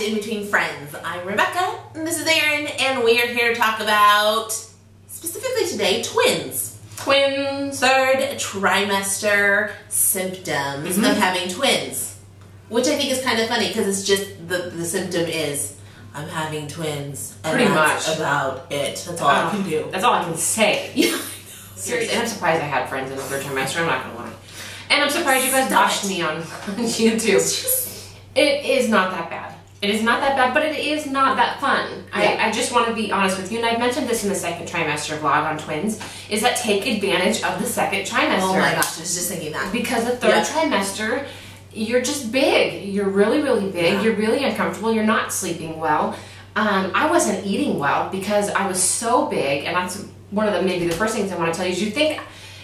to In Between Friends. I'm Rebecca, and this is Erin, and we are here to talk about, specifically today, twins. Twins. Third trimester symptoms of having twins. Which I think is kind of funny, because it's just, the symptom is, I'm having twins. And Pretty that's much. about it. That's all I can do. That's all I can say. Yeah. Seriously, I'm surprised I had friends in the third trimester, I'm not gonna lie. And I'm surprised you guys watched me on YouTube. It is not that bad. It is not that bad, but it is not that fun. Yeah. I just want to be honest with you, and I've mentioned this in the second trimester vlog on twins, is that take advantage of the second trimester. Oh my gosh, I was just thinking that. Because the third trimester, you're just big. You're really, really big. Yeah. You're really uncomfortable. You're not sleeping well. I wasn't eating well because I was so big, and that's one of the, maybe the first things I want to tell you is you think,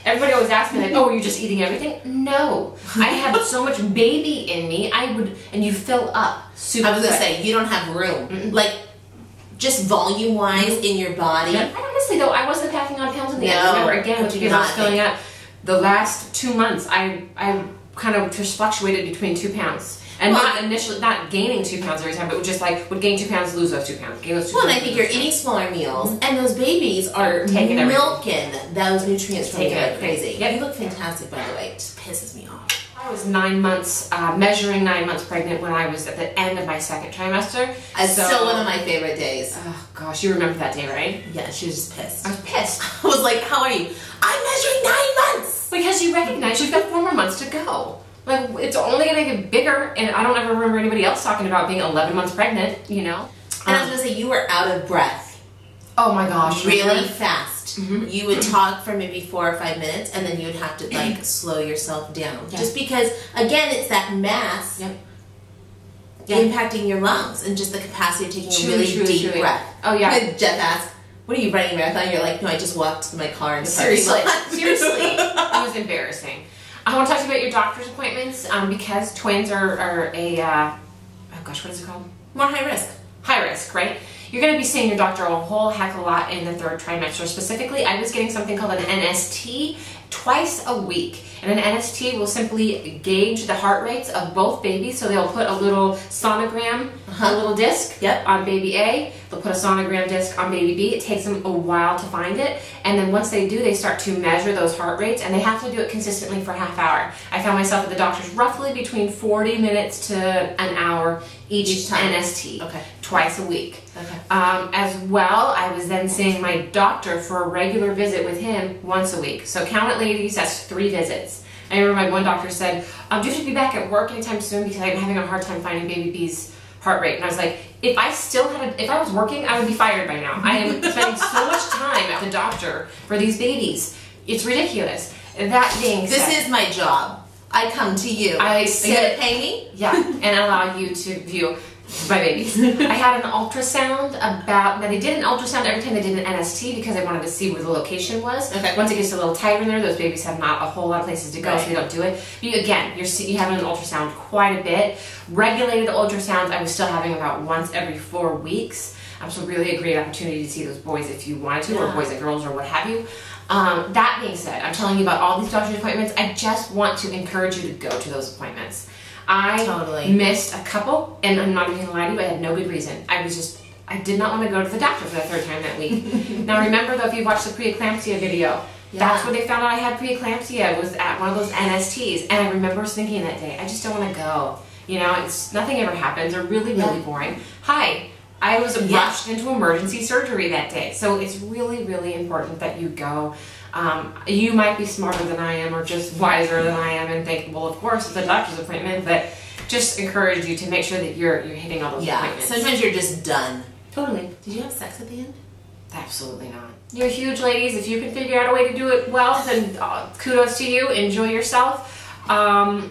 everybody always asks me like, oh, are you just eating everything? No. I had so much baby in me, and you fill up super I was going to quick. say, you don't have room. Like, just volume-wise in your body. And honestly though, I wasn't packing on pounds in the end. No, Remember, again, with you guys, I was filling up. The last 2 months, I kind of just fluctuated between 2 pounds. And not gaining 2 pounds every time, but just like, would gain 2 pounds, lose those 2 pounds. Gain those 2 well, pounds, and I think you're eating smaller meals, and those babies are taking milking those nutrients from you Taking it. like crazy. Yep. You look fantastic, by the way. It just pisses me off. I was 9 months, measuring 9 months pregnant when I was at the end of my second trimester. It's still one of my favorite days. Oh gosh, you remember that day, right? Yeah, she was just pissed. I was pissed. I was like, how are you? I'm measuring 9 months! Because you recognize you've got 4 more months to go. Like, it's only gonna get bigger, and I don't ever remember anybody else talking about being 11 months pregnant, you know? And I was gonna say, you were out of breath. Oh my gosh. Really fast. You would talk for maybe 4 or 5 minutes, and then you would have to, like, slow yourself down. Yeah. Just because, again, it's that mass impacting your lungs, and just the capacity of taking a really deep breath. Oh yeah. And Jeff asked, what are you running a marathon? You're like, no, I just walked to my car in the Seriously. parking lot. Seriously. It was embarrassing. I want to talk to you about your doctor's appointments, because twins are a, oh gosh, what is it called? More high risk. High risk, right? You're going to be seeing your doctor a whole heck of a lot in the third trimester. Specifically, I was getting something called an NST twice a week. And an NST will simply gauge the heart rates of both babies. So they'll put a little sonogram, a little disc on baby A. They'll put a sonogram disc on baby B. It takes them a while to find it. And then once they do, they start to measure those heart rates. And they have to do it consistently for a half hour. I found myself at the doctor's roughly between 40 minutes to an hour each time. NST. Okay. Twice a week. Okay. As well, I was then seeing my doctor for a regular visit with him once a week. So count it, ladies, that's 3 visits. I remember my one doctor said, do you have to be back at work anytime soon because I'm having a hard time finding baby B's heart rate? And I was like, if I was working, I would be fired by now. I am spending so much time at the doctor for these babies. It's ridiculous. That being said, this is my job. I come to you. I Are you gonna pay me? Yeah, and allow you to view my babies. I had an ultrasound now they did an ultrasound every time they did an NST because I wanted to see where the location was. Okay. Once it gets a little tighter in there, those babies have not a whole lot of places to go, so they don't do it. But again, you're having an ultrasound quite a bit. Regulated ultrasounds, I was still having about once every 4 weeks. So really a great opportunity to see those boys if you wanted to, or boys and girls, or what have you. That being said, I'm telling you about all these doctor's appointments. I just want to encourage you to go to those appointments. I missed a couple, and I'm not even gonna lie to you, I had no good reason. I did not want to go to the doctor for the 3rd time that week. Now remember though, if you watched the preeclampsia video, that's where they found out I had preeclampsia, was at one of those NSTs. And I remember thinking that day, I just don't want to go. You know, nothing ever happens. They're really, really boring. Hi. I was rushed into emergency surgery that day. So it's really, really important that you go. You might be smarter than I am or just wiser than I am and think, well, of course, it's a doctor's appointment, but just encourage you to make sure that you're hitting all those appointments. Sometimes you're just done. Totally. Did you have sex at the end? Absolutely not. You're huge, ladies. If you can figure out a way to do it well, then kudos to you. Enjoy yourself. There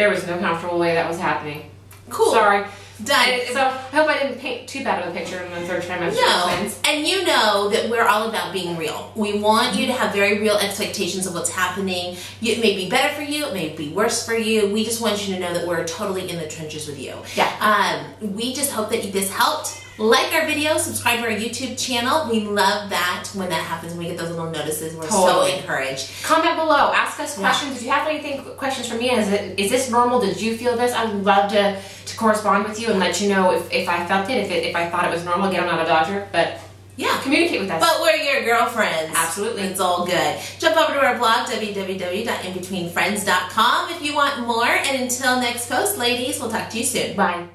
was no comfortable way that was happening. Cool. Sorry. Done. So I hope I didn't paint too bad of a picture in the third trimester. No, and you know that we're all about being real. We want you to have very real expectations of what's happening. It may be better for you, it may be worse for you. We just want you to know that we're totally in the trenches with you. Yeah. We just hope that this helped. Like our video, subscribe to our YouTube channel. We love that when that happens, when we get those little notices. We're so encouraged. Comment below. Ask us questions. If you have anything, questions for me, is this normal? Did you feel this? I'd love to to correspond with you and let you know if I felt it, if I thought it was normal. Again, I'm not a doctor, but yeah, communicate with us. But we're your girlfriends. Absolutely. It's all good. Jump over to our blog, www.inbetweenfriends.com if you want more. And until next post, ladies, we'll talk to you soon. Bye.